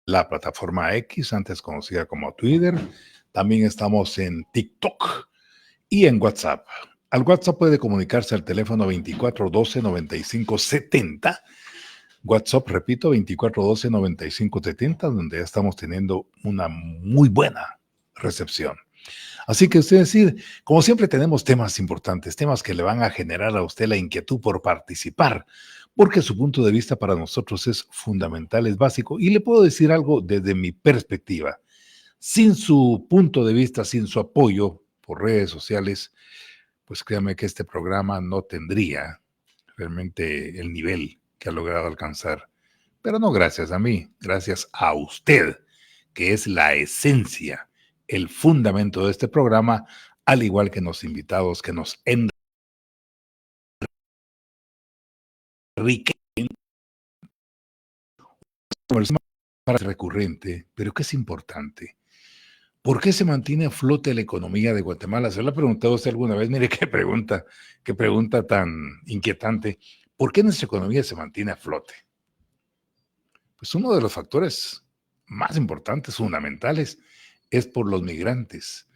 la plataforma X, antes conocida como Twitter. También estamos en TikTok y en WhatsApp. Al WhatsApp puede comunicarse al teléfono 2412-9570. WhatsApp, repito, 2412-9570, donde ya estamos teniendo una muy buena recepción. Así que usted decir, como siempre tenemos temas importantes, temas que le van a generar a usted la inquietud por participar, porque su punto de vista para nosotros es fundamental, es básico. Y le puedo decir algo desde mi perspectiva. Sin su punto de vista, sin su apoyo por redes sociales, pues créame que este programa no tendría realmente el nivel que ha logrado alcanzar. Pero no gracias a mí, gracias a usted, que es la esencia, el fundamento de este programa, al igual que los invitados que nos enriquecen. Para recurrente, pero que es importante. ¿Por qué se mantiene a flote la economía de Guatemala? ¿Se lo ha preguntado usted alguna vez? Mire qué pregunta tan inquietante. ¿Por qué nuestra economía se mantiene a flote? Pues uno de los factores más importantes, fundamentales, es por los migrantes,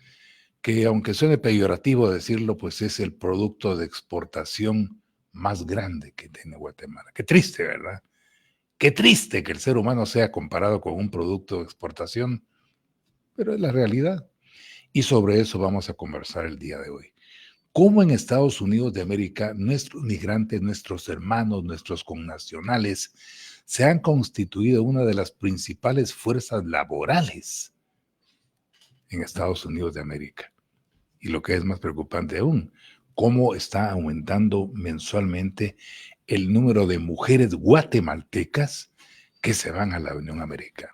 que aunque suene peyorativo decirlo, pues es el producto de exportación más grande que tiene Guatemala. Qué triste, ¿verdad? Qué triste que el ser humano sea comparado con un producto de exportación, pero es la realidad. Y sobre eso vamos a conversar el día de hoy. Cómo en Estados Unidos de América nuestros migrantes, nuestros hermanos, nuestros connacionales se han constituido una de las principales fuerzas laborales en Estados Unidos de América. Y lo que es más preocupante aún, cómo está aumentando mensualmente el número de mujeres guatemaltecas que se van a la Unión Americana.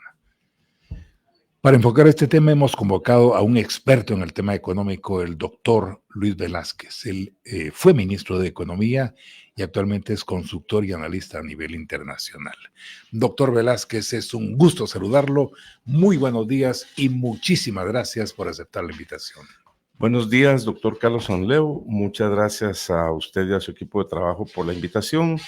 Para enfocar este tema hemos convocado a un experto en el tema económico, el doctor Luis Velázquez. Él fue ministro de Economía y actualmente es consultor y analista a nivel internacional. Doctor Velázquez, es un gusto saludarlo. Muy buenos días y muchísimas gracias por aceptar la invitación. Buenos días, doctor Carlos Sonleo. Muchas gracias a usted y a su equipo de trabajo por la invitación.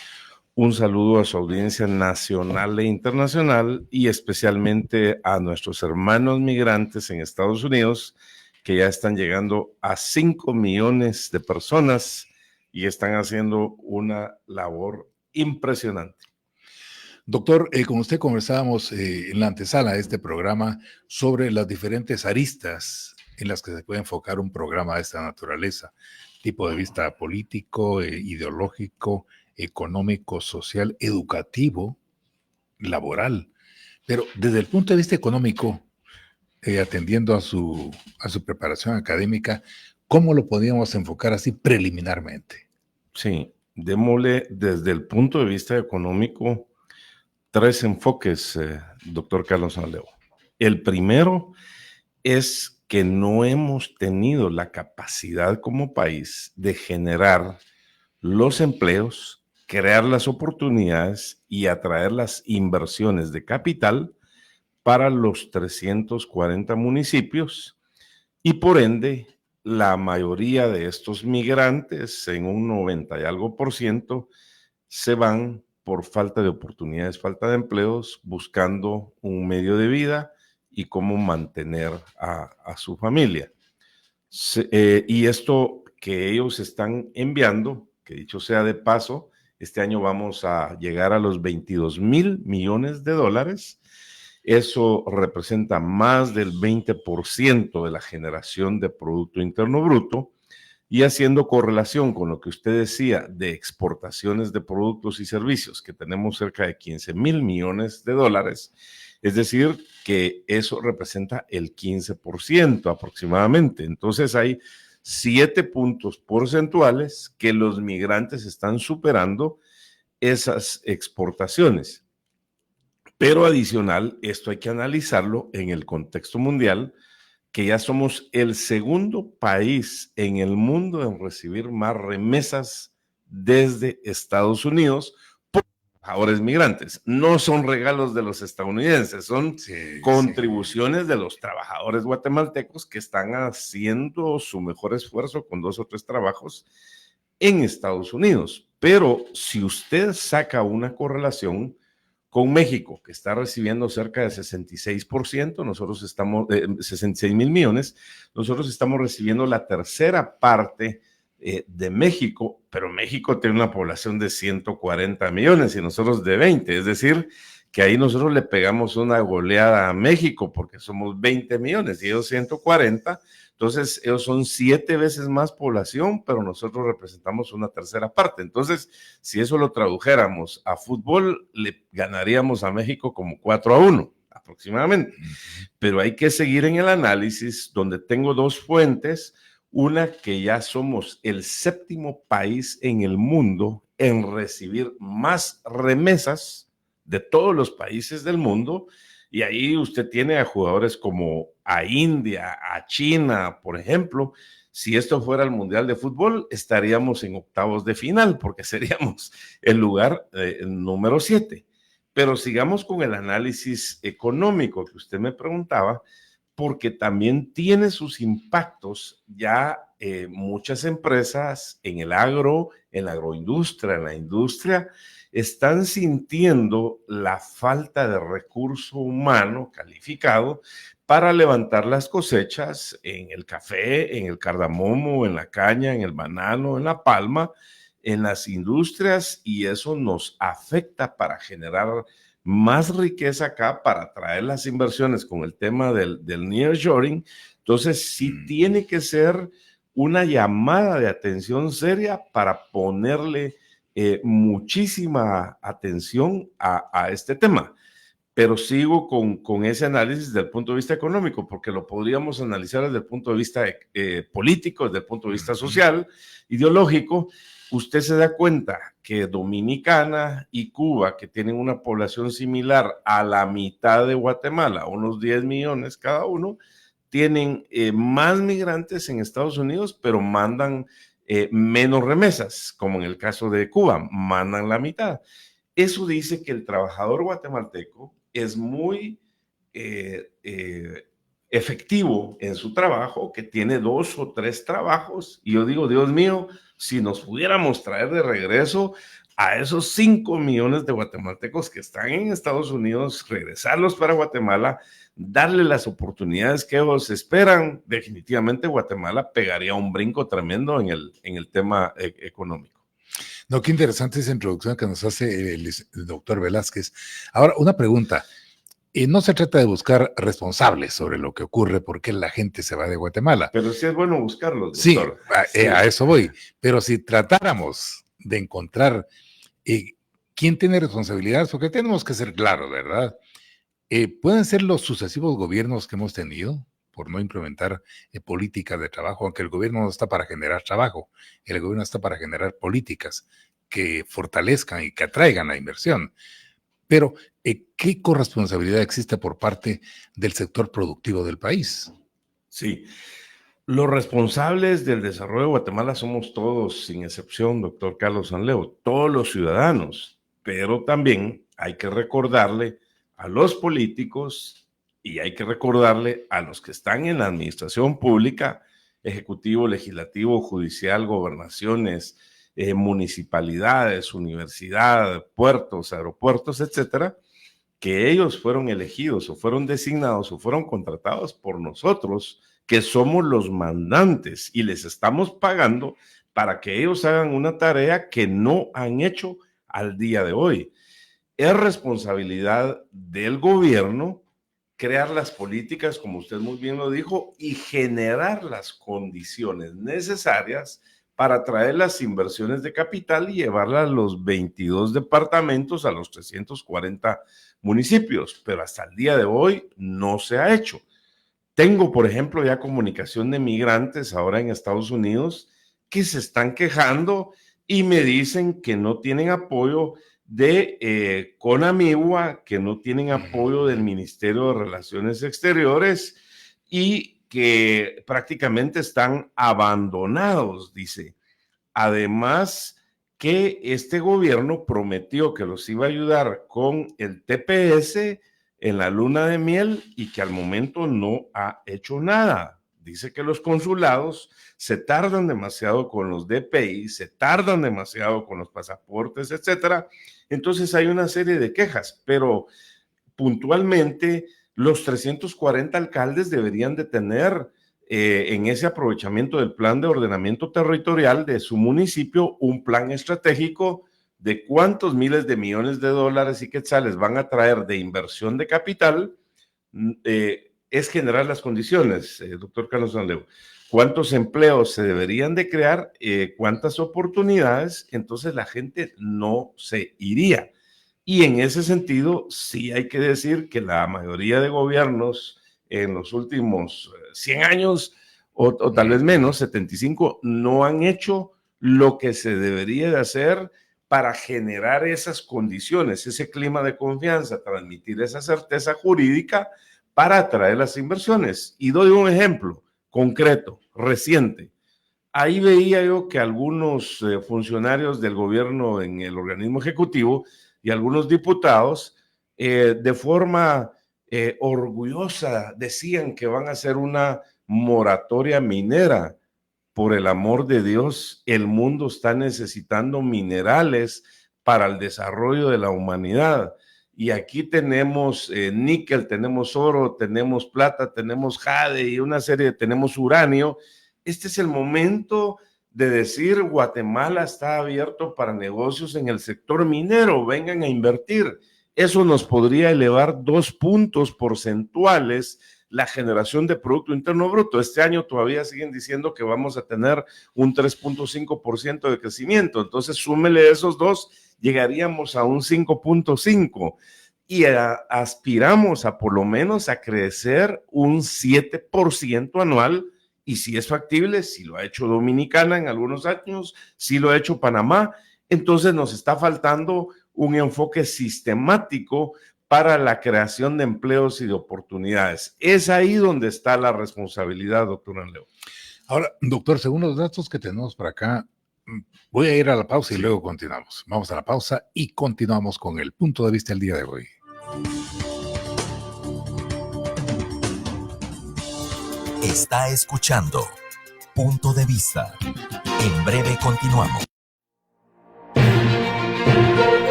Un saludo a su audiencia nacional e internacional y especialmente a nuestros hermanos migrantes en Estados Unidos, que ya están llegando a 5 millones de personas y están haciendo una labor impresionante. Doctor, con usted conversábamos en la antesala de este programa sobre las diferentes aristas en las que se puede enfocar un programa de esta naturaleza, tipo de vista político, ideológico, económico, social, educativo, laboral. Pero desde el punto de vista económico, atendiendo a su preparación académica, ¿cómo lo podríamos enfocar así preliminarmente? Sí, démosle desde el punto de vista económico 3 enfoques, doctor Carlos Sonleo. El primero es que no hemos tenido la capacidad como país de generar los empleos, crear las oportunidades y atraer las inversiones de capital para los 340 municipios y por ende la mayoría de estos migrantes, en un 90 y algo por ciento, se van por falta de oportunidades, falta de empleos, buscando un medio de vida y cómo mantener a su familia. Y esto que ellos están enviando, que dicho sea de paso, este año vamos a llegar a los 22,000 millones de dólares. Eso representa más del 20% de la generación de Producto Interno Bruto. Y haciendo correlación con lo que usted decía de exportaciones de productos y servicios, que tenemos cerca de 15,000 millones de dólares, es decir, que eso representa el 15% aproximadamente. Entonces hay 7 puntos porcentuales que los migrantes están superando esas exportaciones. Pero adicional, esto hay que analizarlo en el contexto mundial, que ya somos el segundo país en el mundo en recibir más remesas desde Estados Unidos por trabajadores migrantes. No son regalos de los estadounidenses, son contribuciones de los trabajadores guatemaltecos que están haciendo su mejor esfuerzo con 2 o 3 trabajos en Estados Unidos. Pero si usted saca una correlación con México, que está recibiendo cerca de 66%, nosotros estamos, 66 mil millones, nosotros estamos recibiendo la tercera parte de México, pero México tiene una población de 140 millones y nosotros de 20, es decir, que ahí nosotros le pegamos una goleada a México porque somos 20 millones y ellos 140, entonces ellos son 7 veces más población, pero nosotros representamos una tercera parte. Entonces, si eso lo tradujéramos a fútbol, le ganaríamos a México como 4-1 aproximadamente. Pero hay que seguir en el análisis donde tengo dos fuentes. Una, que ya somos el 7º país en el mundo en recibir más remesas de todos los países del mundo, y ahí usted tiene a jugadores como a India, a China, por ejemplo. Si esto fuera el Mundial de Fútbol, estaríamos en octavos de final, porque seríamos el lugar número 7. Pero sigamos con el análisis económico que usted me preguntaba, porque también tiene sus impactos ya muchas empresas en el agro, en la agroindustria, en la industria, están sintiendo la falta de recurso humano calificado para levantar las cosechas en el café, en el cardamomo, en la caña, en el banano, en la palma, en las industrias, y eso nos afecta para generar más riqueza acá, para atraer las inversiones con el tema del nearshoring. Entonces sí tiene que ser una llamada de atención seria para ponerle muchísima atención a este tema. Pero sigo con ese análisis desde el punto de vista económico, porque lo podríamos analizar desde el punto de vista político, desde el punto de vista social, ideológico. Usted se da cuenta que Dominicana y Cuba, que tienen una población similar a la mitad de Guatemala, unos 10 millones cada uno, tienen más migrantes en Estados Unidos, pero mandan menos remesas, como en el caso de Cuba, mandan la mitad. Eso dice que el trabajador guatemalteco es muy efectivo en su trabajo, que tiene 2 o 3 trabajos, y yo digo, Dios mío, si nos pudiéramos traer de regreso a esos 5 millones de guatemaltecos que están en Estados Unidos, regresarlos para Guatemala, darle las oportunidades que ellos esperan, definitivamente Guatemala pegaría un brinco tremendo en el tema económico. No, qué interesante esa introducción que nos hace el doctor Velázquez. Ahora, una pregunta. No se trata de buscar responsables sobre lo que ocurre, porque la gente se va de Guatemala. Pero sí es bueno buscarlos, doctor. Sí, a eso voy. Pero si tratáramos de encontrar quién tiene responsabilidades, porque tenemos que ser claros, ¿verdad? Pueden ser los sucesivos gobiernos que hemos tenido por no implementar políticas de trabajo, aunque el gobierno no está para generar trabajo, el gobierno está para generar políticas que fortalezcan y que atraigan la inversión. Pero, ¿qué corresponsabilidad existe por parte del sector productivo del país? Sí, los responsables del desarrollo de Guatemala somos todos, sin excepción, doctor Carlos Sanleo, todos los ciudadanos, pero también hay que recordarle a los políticos y hay que recordarle a los que están en la administración pública, ejecutivo, legislativo, judicial, gobernaciones, municipalidades, universidad, puertos, aeropuertos, etcétera, que ellos fueron elegidos o fueron designados o fueron contratados por nosotros, que somos los mandantes, y les estamos pagando para que ellos hagan una tarea que no han hecho al día de hoy. Es responsabilidad del gobierno crear las políticas, como usted muy bien lo dijo, y generar las condiciones necesarias para atraer las inversiones de capital y llevarlas a los 22 departamentos, a los 340 municipios, pero hasta el día de hoy no se ha hecho. Tengo, por ejemplo, ya comunicación de migrantes ahora en Estados Unidos que se están quejando y me dicen que no tienen apoyo de CONAMIGUA, que no tienen apoyo del Ministerio de Relaciones Exteriores y que prácticamente están abandonados, dice. Además, que este gobierno prometió que los iba a ayudar con el TPS en la luna de miel y que al momento no ha hecho nada. dice que los consulados se tardan demasiado con los DPI, se tardan demasiado con los pasaportes, etcétera. Entonces hay una serie de quejas, pero puntualmente los 340 alcaldes deberían de tener en ese aprovechamiento del plan de ordenamiento territorial de su municipio un plan estratégico de cuántos miles de millones de dólares y quetzales van a traer de inversión de capital. Es generar las condiciones, doctor Carlos Sanleo. ¿Cuántos empleos se deberían de crear? ¿Cuántas oportunidades? Entonces la gente no se iría. Y en ese sentido, sí hay que decir que la mayoría de gobiernos en los últimos 100 años, o tal vez menos, 75, no han hecho lo que se debería de hacer para generar esas condiciones, ese clima de confianza, transmitir esa certeza jurídica para atraer las inversiones. Y doy un ejemplo concreto, reciente. Ahí veía yo que algunos funcionarios del gobierno en el organismo ejecutivo y algunos diputados de forma orgullosa decían que van a hacer una moratoria minera. Por el amor de Dios, el mundo está necesitando minerales para el desarrollo de la humanidad. Y aquí tenemos níquel, tenemos oro, tenemos plata, tenemos jade y una serie, tenemos uranio. Este es el momento de decir Guatemala está abierto para negocios en el sector minero, vengan a invertir. Eso nos podría elevar 2 puntos porcentuales la generación de Producto Interno Bruto. Este año todavía siguen diciendo que vamos a tener un 3.5% de crecimiento. Entonces, súmele esos dos, llegaríamos a un 5.5% y aspiramos a por lo menos a crecer un 7% anual. Y si es factible, si lo ha hecho Dominicana en algunos años, si lo ha hecho Panamá, entonces nos está faltando un enfoque sistemático para la creación de empleos y de oportunidades. Es ahí donde está la responsabilidad, doctor Anleo. Ahora, doctor, según los datos que tenemos por acá, voy a ir a la pausa y luego continuamos. Vamos a la pausa y continuamos con el punto de vista del día de hoy. Está escuchando Punto de Vista. En breve continuamos.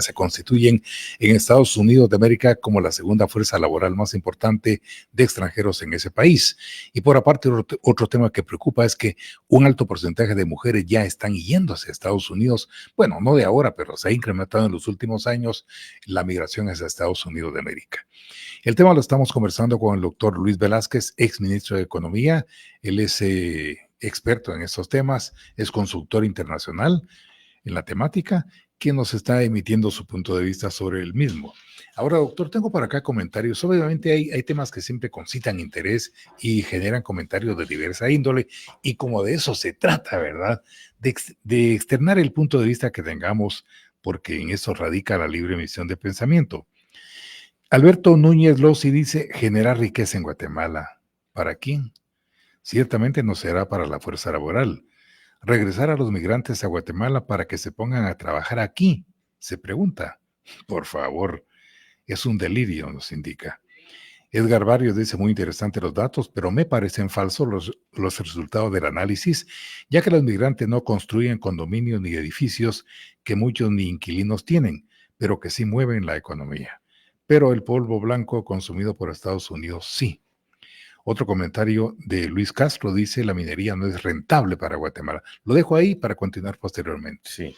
Se constituyen en Estados Unidos de América como la segunda fuerza laboral más importante de extranjeros en ese país. Y por aparte, otro tema que preocupa es que un alto porcentaje de mujeres ya están yendo hacia Estados Unidos. Bueno, no de ahora, pero se ha incrementado en los últimos años la migración hacia Estados Unidos de América. El tema lo estamos conversando con el doctor Luis Velázquez, ex ministro de Economía. Él es experto en estos temas, es consultor internacional en la temática, que nos está emitiendo su punto de vista sobre el mismo. Ahora, doctor, tengo por acá comentarios. Obviamente hay temas que siempre concitan interés y generan comentarios de diversa índole, y como de eso se trata, ¿verdad? De externar el punto de vista que tengamos, porque en eso radica la libre emisión de pensamiento. Alberto Núñez Lossi dice, generar riqueza en Guatemala. ¿Para quién? Ciertamente no será para la fuerza laboral. regresar a los migrantes a Guatemala para que se pongan a trabajar aquí, se pregunta. Por favor, es un delirio, nos indica. Edgar Barrios dice, muy interesantes los datos, pero me parecen falsos los resultados del análisis, ya que los migrantes no construyen condominios ni edificios que muchos ni inquilinos tienen, pero que sí mueven la economía. Pero el polvo blanco consumido por Estados Unidos sí. Otro comentario de Luis Castro dice, la minería no es rentable para Guatemala. Lo dejo ahí para continuar posteriormente. Sí.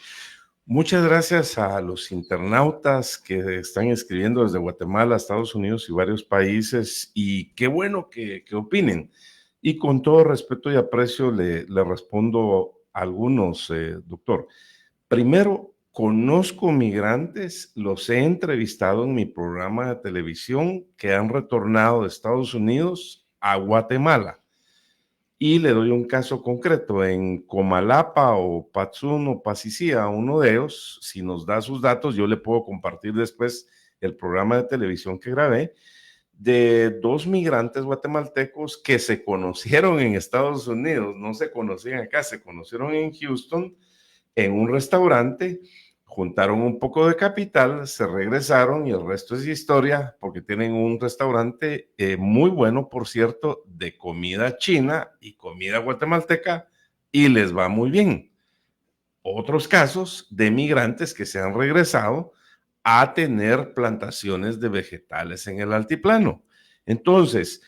Muchas gracias a los internautas que están escribiendo desde Guatemala, Estados Unidos y varios países, y qué bueno que opinen. Y con todo respeto y aprecio le respondo a algunos, doctor. Primero, conozco migrantes, los he entrevistado en mi programa de televisión que han retornado de Estados Unidos a Guatemala. Y le doy un caso concreto, en Comalapa o Patzún o Pasicía, uno de ellos, si nos da sus datos, yo le puedo compartir después el programa de televisión que grabé, de 2 migrantes guatemaltecos que se conocieron en Estados Unidos, no se conocían acá, se conocieron en Houston, en un restaurante, juntaron un poco de capital, se regresaron y el resto es historia, porque tienen un restaurante muy bueno, por cierto, de comida china y comida guatemalteca, y les va muy bien. Otros casos de migrantes que se han regresado a tener plantaciones de vegetales en el altiplano. Entonces,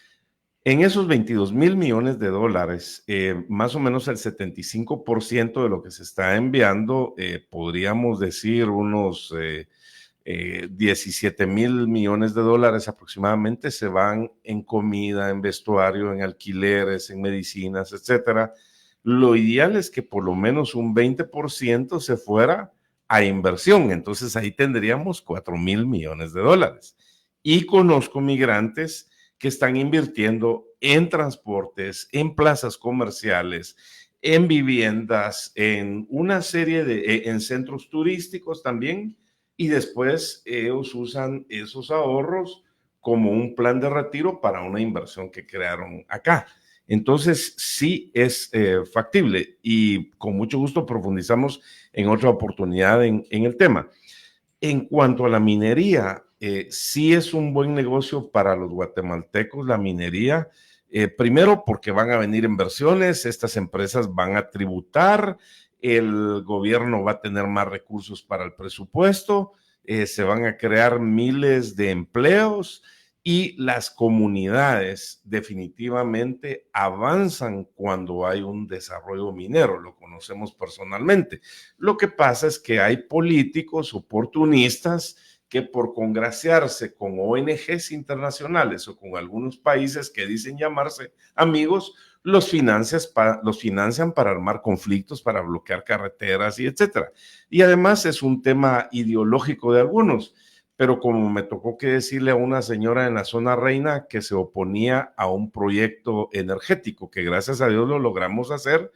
en esos 22 mil millones de dólares, más o menos el 75% de lo que se está enviando, podríamos decir unos 17 mil millones de dólares aproximadamente, se van en comida, en vestuario, en alquileres, en medicinas, etcétera. Lo ideal es que por lo menos un 20% se fuera a inversión. Entonces ahí tendríamos 4 mil millones de dólares. Y conozco migrantes que están invirtiendo en transportes, en plazas comerciales, en viviendas, en una serie de, en centros turísticos también, y después ellos usan esos ahorros como un plan de retiro para una inversión que crearon acá. Entonces sí es factible, y con mucho gusto profundizamos en otra oportunidad en el tema. En cuanto a la minería, sí es un buen negocio para los guatemaltecos la minería, primero porque van a venir inversiones, estas empresas van a tributar, el gobierno va a tener más recursos para el presupuesto, se van a crear miles de empleos y las comunidades definitivamente avanzan cuando hay un desarrollo minero, lo conocemos personalmente. Lo que pasa es que hay políticos oportunistas que por congraciarse con ONGs internacionales o con algunos países que dicen llamarse amigos, los financian para armar conflictos, para bloquear carreteras y etcétera. Y además es un tema ideológico de algunos, pero como me tocó que decirle a una señora en la zona Reina que se oponía a un proyecto energético, que gracias a Dios lo logramos hacer,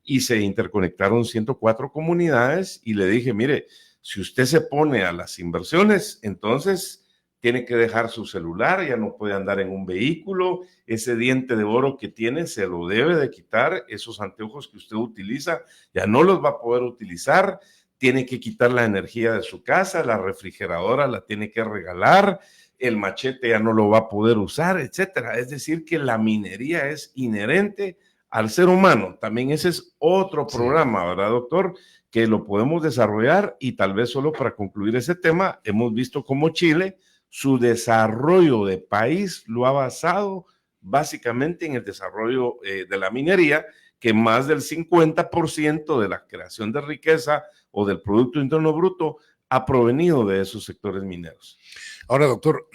y se interconectaron 104 comunidades, y le dije, mire, si usted se pone a las inversiones, entonces tiene que dejar su celular, ya no puede andar en un vehículo, ese diente de oro que tiene se lo debe de quitar, esos anteojos que usted utiliza ya no los va a poder utilizar, tiene que quitar la energía de su casa, la refrigeradora la tiene que regalar, el machete ya no lo va a poder usar, etcétera. Es decir, que la minería es inherente al ser humano. También ese es otro programa, ¿verdad, doctor? Que lo podemos desarrollar, y tal vez solo para concluir ese tema, hemos visto cómo Chile, su desarrollo de país lo ha basado básicamente en el desarrollo de la minería, que más del 50% de la creación de riqueza o del Producto Interno Bruto ha provenido de esos sectores mineros. Ahora, doctor,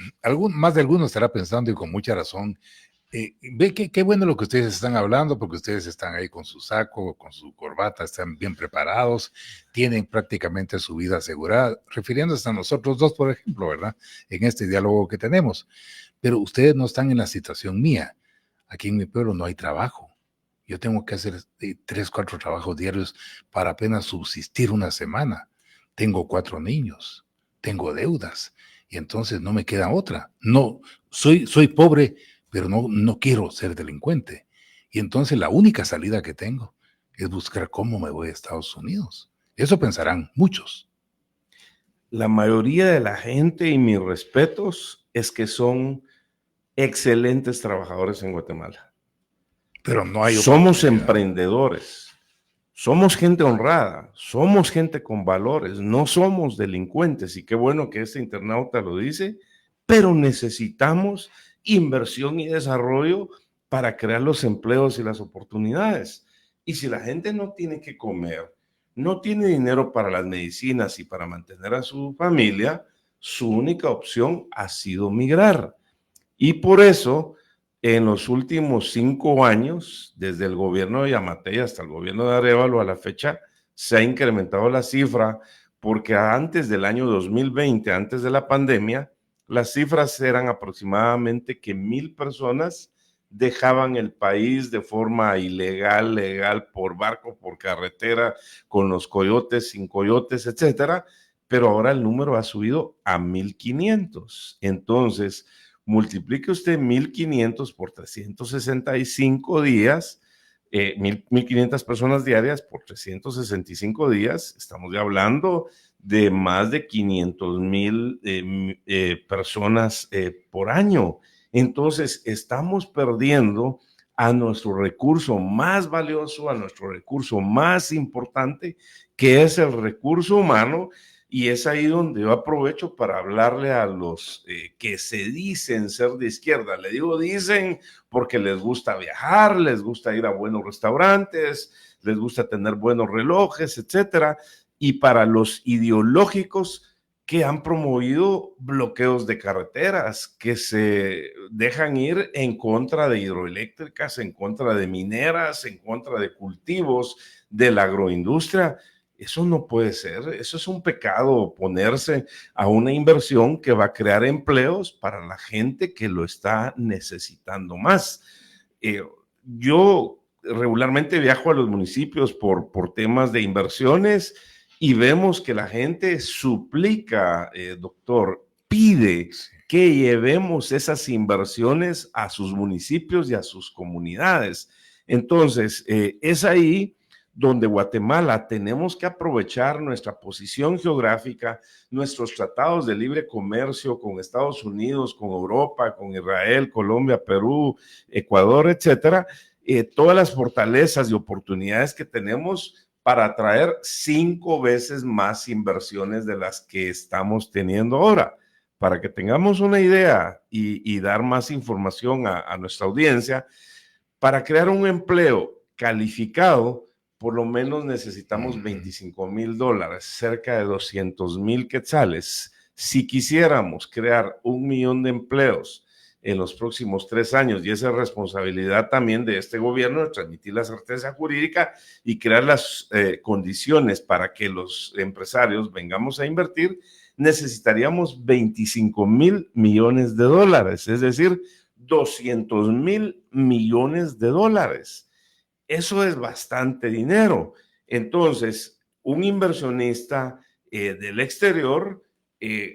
más de alguno estará pensando, y con mucha razón, ve qué bueno lo que ustedes están hablando, porque ustedes están ahí con su saco, con su corbata, están bien preparados, tienen prácticamente su vida asegurada, refiriéndose a nosotros dos, por ejemplo, ¿verdad? En este diálogo que tenemos. Pero ustedes no están en la situación mía. Aquí en mi pueblo no hay trabajo. Yo tengo que hacer 3, 4 trabajos diarios para apenas subsistir una semana. Tengo 4 niños, tengo deudas, y entonces no me queda otra. No, soy pobre, pero no quiero ser delincuente. Y entonces la única salida que tengo es buscar cómo me voy a Estados Unidos. Eso pensarán muchos. La mayoría de la gente, y mis respetos, es que son excelentes trabajadores en Guatemala. Pero no hay Somos oportunidad. emprendedores, somos gente honrada, somos gente con valores, no somos delincuentes. Y qué bueno que este internauta lo dice, pero necesitamos inversión y desarrollo para crear los empleos y las oportunidades. Y si la gente no tiene que comer, no tiene dinero para las medicinas y para mantener a su familia, su única opción ha sido migrar. Y por eso, en los últimos 5 años, desde el gobierno de Yamatei hasta el gobierno de Arévalo a la fecha, se ha incrementado la cifra, porque antes del año 2020, antes de la pandemia, las cifras eran aproximadamente que 1,000 personas dejaban el país de forma ilegal, legal, por barco, por carretera, con los coyotes, sin coyotes, etcétera. Pero ahora el número ha subido a 1,500. Entonces, multiplique usted 1,500 por 365 días, 1,500 personas diarias por 365 días, estamos ya hablando de más de 500,000 personas por año. Entonces, estamos perdiendo a nuestro recurso más valioso, a nuestro recurso más importante, que es el recurso humano. Y es ahí donde yo aprovecho para hablarle a los que se dicen ser de izquierda. Le digo dicen porque les gusta viajar, les gusta ir a buenos restaurantes, les gusta tener buenos relojes, etcétera. Y para los ideológicos que han promovido bloqueos de carreteras, que se dejan ir en contra de hidroeléctricas, en contra de mineras, en contra de cultivos, de la agroindustria. Eso no puede ser, eso es un pecado, oponerse a una inversión que va a crear empleos para la gente que lo está necesitando más. Yo regularmente viajo a los municipios por temas de inversiones y vemos que la gente suplica, doctor, pide que llevemos esas inversiones a sus municipios y a sus comunidades. Entonces, es ahí donde Guatemala tenemos que aprovechar nuestra posición geográfica, nuestros tratados de libre comercio con Estados Unidos, con Europa, con Israel, Colombia, Perú, Ecuador, etcétera, todas las fortalezas y oportunidades que tenemos para atraer 5 veces más inversiones de las que estamos teniendo ahora. Para que tengamos una idea y dar más información a nuestra audiencia, para crear un empleo calificado, por lo menos necesitamos $25,000, cerca de 200,000 quetzales. Si quisiéramos crear 1,000,000 de empleos en los próximos 3 años, y esa es responsabilidad también de este gobierno, de transmitir la certeza jurídica y crear las condiciones para que los empresarios vengamos a invertir, necesitaríamos 25,000 millones de dólares, es decir, 200,000 millones de dólares. Eso es bastante dinero. Entonces, un inversionista del exterior,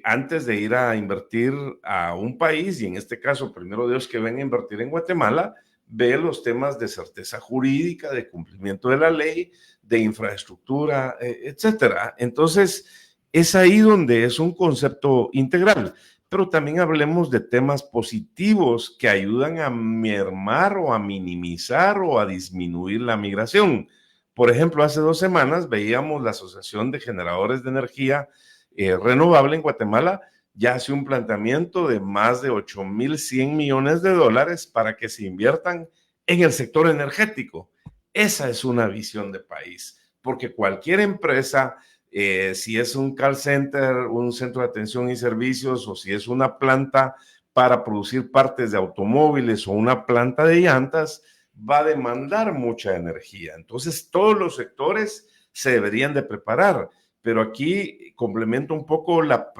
antes de ir a invertir a un país, y en este caso, primero Dios, que venga a invertir en Guatemala, ve los temas de certeza jurídica, de cumplimiento de la ley, de infraestructura, etcétera. Entonces, es ahí donde es un concepto integral. Pero también hablemos de temas positivos que ayudan a mermar o a minimizar o a disminuir la migración. Por ejemplo, hace 2 semanas veíamos la Asociación de Generadores de Energía Renovable en Guatemala ya hace un planteamiento de más de 8,100 millones de dólares para que se inviertan en el sector energético. Esa es una visión de país, porque cualquier empresa, si es un call center, un centro de atención y servicios, o si es una planta para producir partes de automóviles o una planta de llantas, va a demandar mucha energía. Entonces, todos los sectores se deberían de preparar. Pero aquí complemento un poco la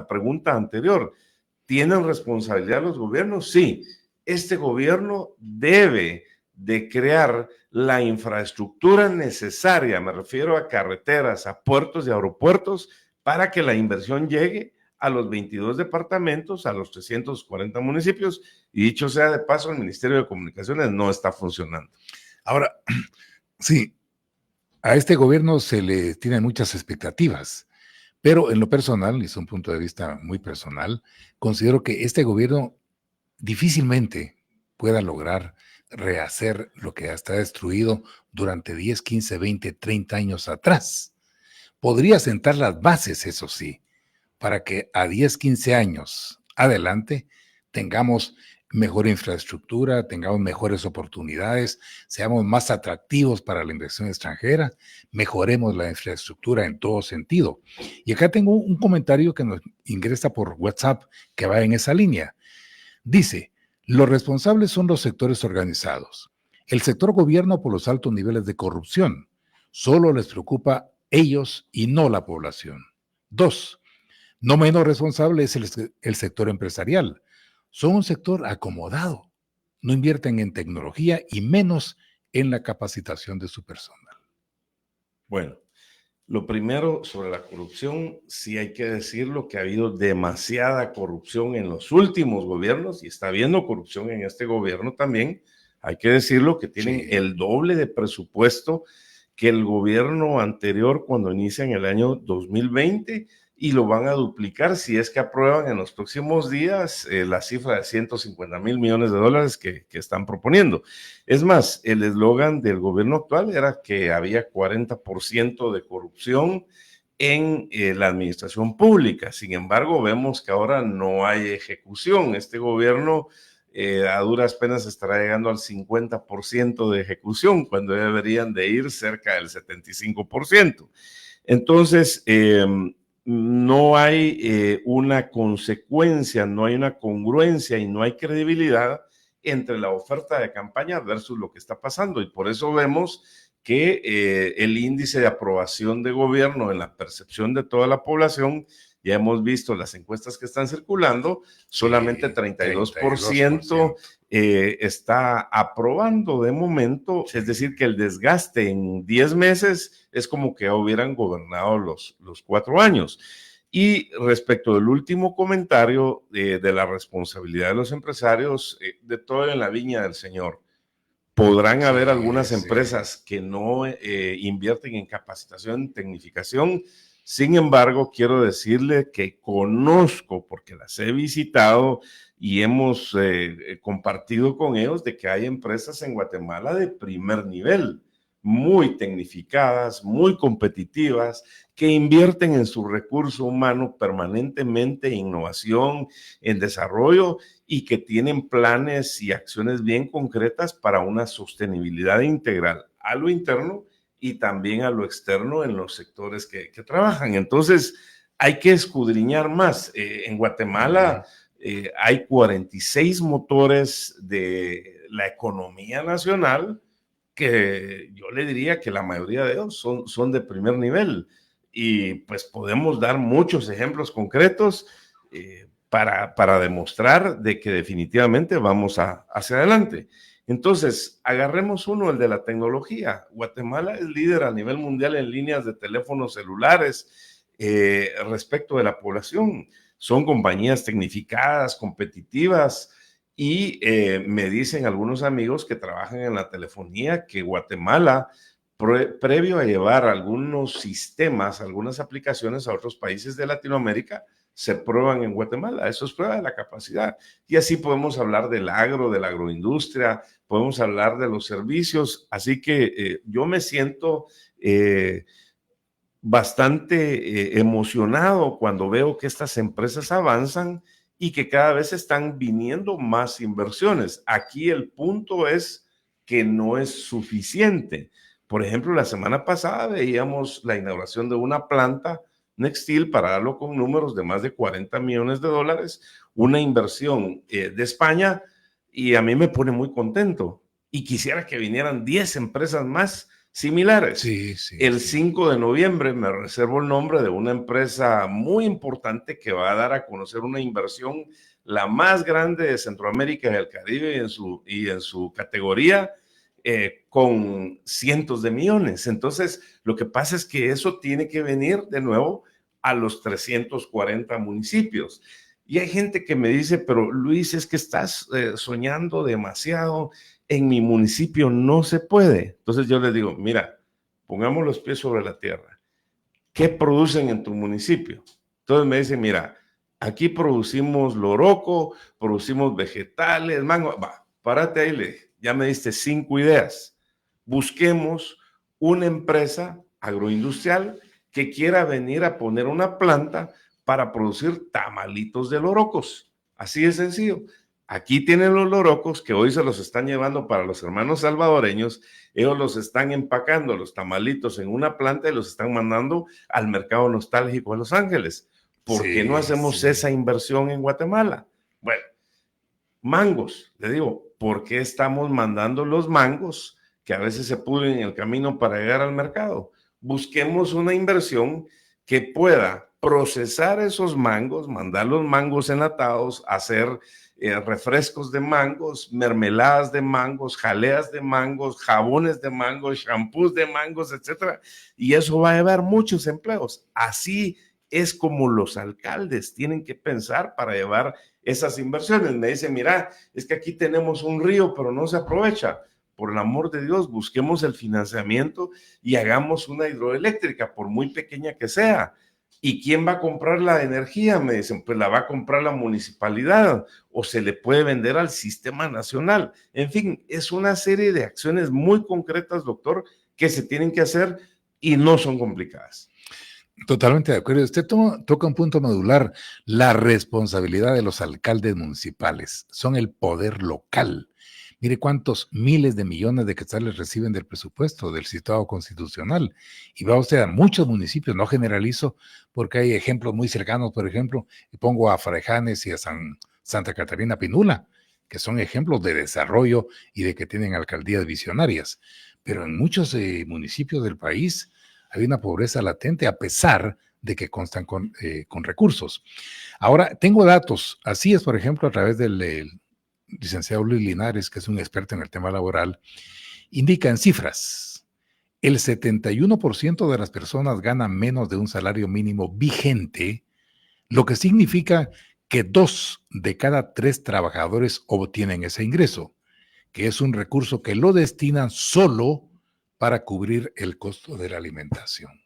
pregunta anterior. ¿Tienen responsabilidad los gobiernos? Sí. Este gobierno debe de crear la infraestructura necesaria, me refiero a carreteras, a puertos y aeropuertos, para que la inversión llegue a los 22 departamentos, a los 340 municipios, y dicho sea de paso, el Ministerio de Comunicaciones no está funcionando. Ahora, sí, A este gobierno se le tienen muchas expectativas, pero en lo personal, y es un punto de vista muy personal, considero que este gobierno difícilmente pueda lograr rehacer lo que está destruido durante 10, 15, 20, 30 años atrás. Podría sentar las bases, eso sí, para que a 10, 15 años adelante tengamos mejor infraestructura, tengamos mejores oportunidades, seamos más atractivos para la inversión extranjera, mejoremos la infraestructura en todo sentido. Y acá tengo un comentario que nos ingresa por WhatsApp que va en esa línea. Dice, los responsables son los sectores organizados. El sector gobierno por los altos niveles de corrupción. Solo les preocupa ellos y no la población. 2. No menos responsable es el sector empresarial. Son un sector acomodado. No invierten en tecnología y menos en la capacitación de su personal. Bueno, lo primero sobre la corrupción, sí hay que decirlo que ha habido demasiada corrupción en los últimos gobiernos y está habiendo corrupción en este gobierno también. Hay que decirlo que tienen el doble de presupuesto que el gobierno anterior cuando inicia en el año 2020 y lo van a duplicar si es que aprueban en los próximos días la cifra de 150,000 millones de dólares que están proponiendo. Es más, el eslogan del gobierno actual era que había 40% de corrupción en la administración pública. Sin embargo, vemos que ahora no hay ejecución. Este gobierno a duras penas estará llegando al 50% de ejecución, cuando deberían de ir cerca del 75%. Entonces, no hay una consecuencia, no hay una congruencia y no hay credibilidad entre la oferta de campaña versus lo que está pasando. Y por eso vemos que el índice de aprobación de gobierno en la percepción de toda la población, ya hemos visto las encuestas que están circulando, solamente 32% está aprobando de momento, es decir, que el desgaste en 10 meses es como que hubieran gobernado los 4 años. Y respecto del último comentario de la responsabilidad de los empresarios, de todo en la viña del Señor. Podrán haber algunas empresas que no invierten en capacitación, en tecnificación. Sin embargo, quiero decirle que conozco, porque las he visitado y hemos compartido con ellos, de que hay empresas en Guatemala de primer nivel, muy tecnificadas, muy competitivas, que invierten en su recurso humano permanentemente en innovación, en desarrollo, y que tienen planes y acciones bien concretas para una sostenibilidad integral a lo interno y también a lo externo en los sectores que trabajan. Entonces, hay que escudriñar más. En Guatemala hay 46 motores de la economía nacional que yo le diría que la mayoría de ellos son de primer nivel. Y pues podemos dar muchos ejemplos concretos para demostrar de que definitivamente vamos hacia adelante. Entonces, agarremos uno, el de la tecnología. Guatemala es líder a nivel mundial en líneas de teléfonos celulares respecto de la población. Son compañías tecnificadas, competitivas, y me dicen algunos amigos que trabajan en la telefonía que Guatemala, previo a llevar algunos sistemas, algunas aplicaciones a otros países de Latinoamérica, se prueban en Guatemala. Eso es prueba de la capacidad. Y así podemos hablar del agro, de la agroindustria, podemos hablar de los servicios. Así que yo me siento bastante emocionado cuando veo que estas empresas avanzan y que cada vez están viniendo más inversiones. Aquí el punto es que no es suficiente. Por ejemplo, la semana pasada veíamos la inauguración de una planta Nextil, para darlo con números, de más de 40 millones de dólares, una inversión de España, y a mí me pone muy contento. Y quisiera que vinieran 10 empresas más similares. El 5 de noviembre me reservo el nombre de una empresa muy importante que va a dar a conocer una inversión, la más grande de Centroamérica y del Caribe y en su categoría, con cientos de millones. Entonces, lo que pasa es que eso tiene que venir de nuevo a los 340 municipios. Y hay gente que me dice, pero Luis, es que estás soñando demasiado, en mi municipio no se puede. Entonces yo les digo, mira, pongamos los pies sobre la tierra. ¿Qué producen en tu municipio? Entonces me dicen, mira, aquí producimos loroco, producimos vegetales, mango. Va, párate ahí, ya me diste 5 ideas. Busquemos una empresa agroindustrial que quiera venir a poner una planta para producir tamalitos de lorocos. Así de sencillo. Aquí tienen los lorocos que hoy se los están llevando para los hermanos salvadoreños. Ellos los están empacando, los tamalitos, en una planta y los están mandando al mercado nostálgico de Los Ángeles. ¿Por qué no hacemos esa inversión en Guatemala? Bueno, mangos, le digo, ¿por qué estamos mandando los mangos que a veces se pudren en el camino para llegar al mercado? Busquemos una inversión que pueda procesar esos mangos, mandar los mangos enlatados, hacer refrescos de mangos, mermeladas de mangos, jaleas de mangos, jabones de mangos, shampoos de mangos, etcétera. Y eso va a llevar muchos empleos. Así es como los alcaldes tienen que pensar para llevar esas inversiones. Me dicen, mira, es que aquí tenemos un río, pero no se aprovecha. Por el amor de Dios, busquemos el financiamiento y hagamos una hidroeléctrica, por muy pequeña que sea. ¿Y quién va a comprar la energía? Me dicen, pues la va a comprar la municipalidad o se le puede vender al sistema nacional. En fin, es una serie de acciones muy concretas, doctor, que se tienen que hacer y no son complicadas. Totalmente de acuerdo. Usted toca un punto medular, la responsabilidad de los alcaldes municipales. Son el poder local. Mire cuántos miles de millones de quetzales reciben del presupuesto del Estado constitucional. Y va usted a muchos municipios, no generalizo, porque hay ejemplos muy cercanos, por ejemplo, y pongo a Farejanes y a Santa Catarina Pinula, que son ejemplos de desarrollo y de que tienen alcaldías visionarias. Pero en muchos municipios del país hay una pobreza latente a pesar de que constan con recursos. Ahora, tengo datos. Así es, por ejemplo, a través del licenciado Luis Linares, que es un experto en el tema laboral, indica en cifras, el 71% de las personas ganan menos de un salario mínimo vigente, lo que significa que 2 de cada 3 trabajadores obtienen ese ingreso, que es un recurso que lo destinan solo para cubrir el costo de la alimentación.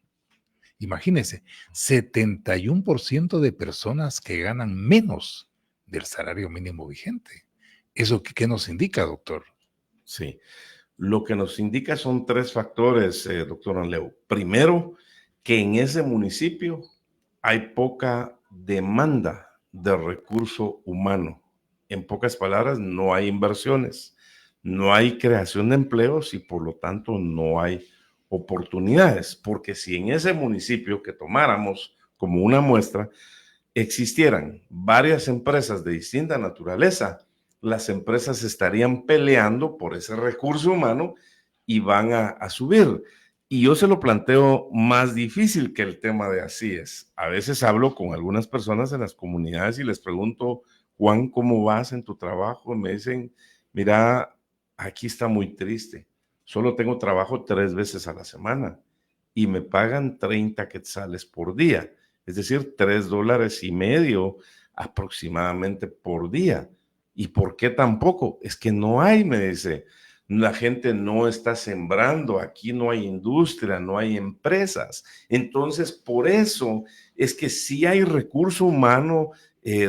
Imagínense, 71% de personas que ganan menos del salario mínimo vigente. ¿Eso qué nos indica, doctor? Sí, lo que nos indica son 3 factores, doctor Anleu. Primero, que en ese municipio hay poca demanda de recurso humano. En pocas palabras, no hay inversiones, no hay creación de empleos y por lo tanto no hay oportunidades. Porque si en ese municipio que tomáramos como una muestra, existieran varias empresas de distinta naturaleza, las empresas estarían peleando por ese recurso humano y van a subir. Y yo se lo planteo más difícil que el tema de así es. A veces hablo con algunas personas en las comunidades y les pregunto, Juan, ¿cómo vas en tu trabajo? Y me dicen, mira, aquí está muy triste. Solo tengo trabajo 3 veces a la semana y me pagan 30 quetzales por día, es decir, $3.50 aproximadamente por día. ¿Y por qué tampoco? Es que no hay, me dice. La gente no está sembrando, aquí no hay industria, no hay empresas. Entonces, por eso es que sí hay recurso humano,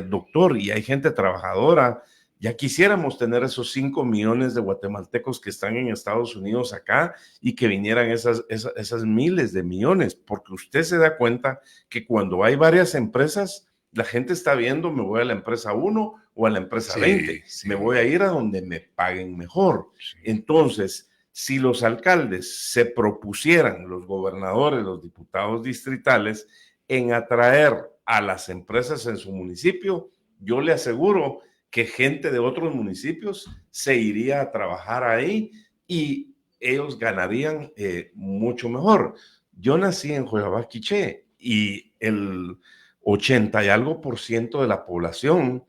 doctor, y hay gente trabajadora. Ya quisiéramos tener esos 5 millones de guatemaltecos que están en Estados Unidos acá y que vinieran esas miles de millones, porque usted se da cuenta que cuando hay varias empresas, la gente está viendo, me voy a la empresa 1 o a la empresa 20, me voy a ir a donde me paguen mejor. Entonces, si los alcaldes se propusieran, los gobernadores, los diputados distritales, en atraer a las empresas en su municipio, yo le aseguro que gente de otros municipios se iría a trabajar ahí y ellos ganarían mucho mejor. Yo nací en Juyabá, Quiché, y el 80 y algo % de la población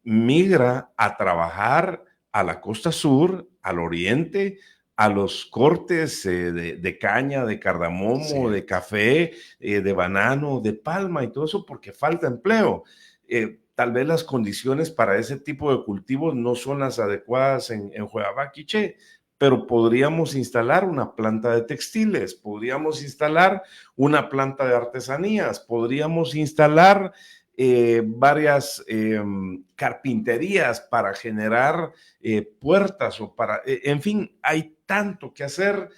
migra a trabajar a la costa sur, al oriente, a los cortes de caña, de cardamomo, de café, de banano, de palma y todo eso porque falta empleo. Tal vez las condiciones para ese tipo de cultivos no son las adecuadas en Juyabá, Quiché, pero podríamos instalar una planta de textiles, podríamos instalar una planta de artesanías, podríamos instalar varias carpinterías para generar puertas o para, en fin, hay tanto que hacer.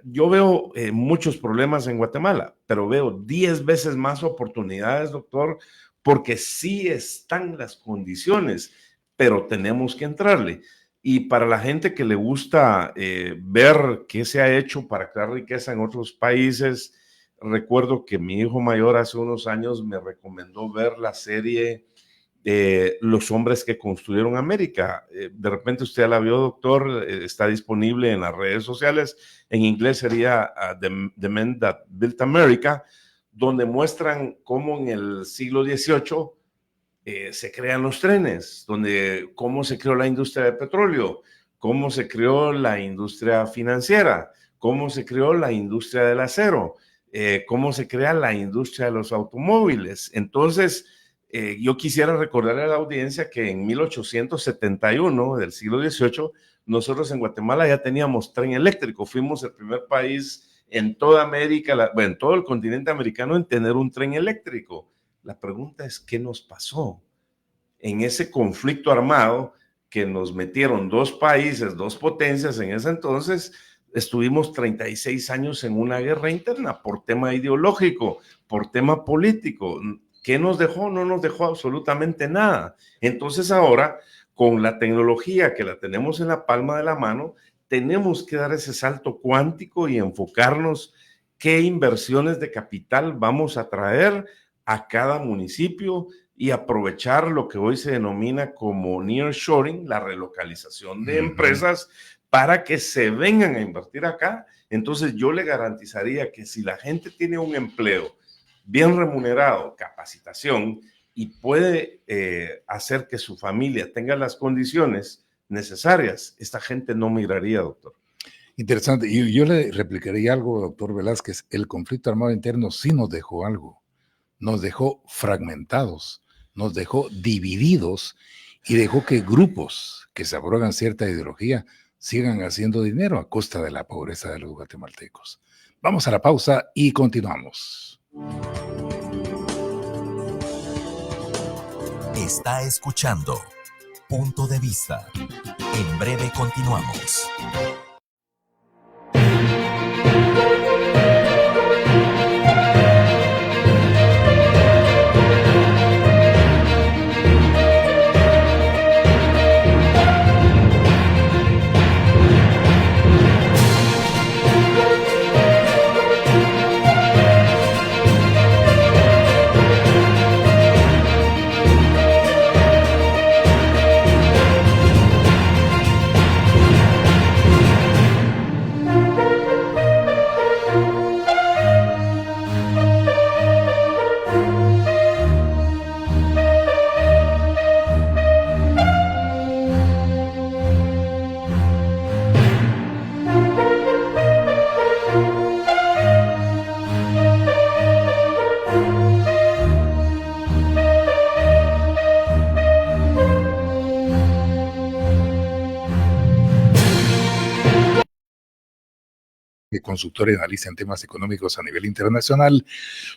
Yo veo muchos problemas en Guatemala, pero veo 10 veces más oportunidades, doctor, porque sí están las condiciones, pero tenemos que entrarle. Y para la gente que le gusta ver qué se ha hecho para crear riqueza en otros países, recuerdo que mi hijo mayor hace unos años me recomendó ver la serie Los hombres que construyeron América. De repente usted ya la vio, doctor, está disponible en las redes sociales. En inglés sería The Men That Built America, donde muestran cómo en el siglo XVIII se crean los trenes, cómo se creó la industria del petróleo, cómo se creó la industria financiera, cómo se creó la industria del acero, cómo se crea la industria de los automóviles. Entonces, yo quisiera recordarle a la audiencia que en 1871 del siglo XVIII, nosotros en Guatemala ya teníamos tren eléctrico. Fuimos el primer país en toda América, en todo el continente americano en tener un tren eléctrico. La pregunta es, ¿qué nos pasó? En ese conflicto armado que nos metieron dos países, dos potencias en ese entonces, estuvimos 36 años en una guerra interna por tema ideológico, por tema político. ¿Qué nos dejó? No nos dejó absolutamente nada. Entonces ahora, con la tecnología que la tenemos en la palma de la mano, tenemos que dar ese salto cuántico y enfocarnos qué inversiones de capital vamos a traer a cada municipio y aprovechar lo que hoy se denomina como nearshoring, la relocalización de empresas para que se vengan a invertir acá. Entonces yo le garantizaría que si la gente tiene un empleo bien remunerado, capacitación, y puede hacer que su familia tenga las condiciones necesarias, esta gente no migraría, doctor. Interesante. Y yo le replicaría algo, doctor Velázquez. El conflicto armado interno sí nos dejó algo. Nos dejó fragmentados, nos dejó divididos y dejó que grupos que se abrogan cierta ideología sigan haciendo dinero a costa de la pobreza de los guatemaltecos. Vamos a la pausa y continuamos. Está escuchando Punto de Vista. En breve continuamos. Consultor y analista en temas económicos a nivel internacional,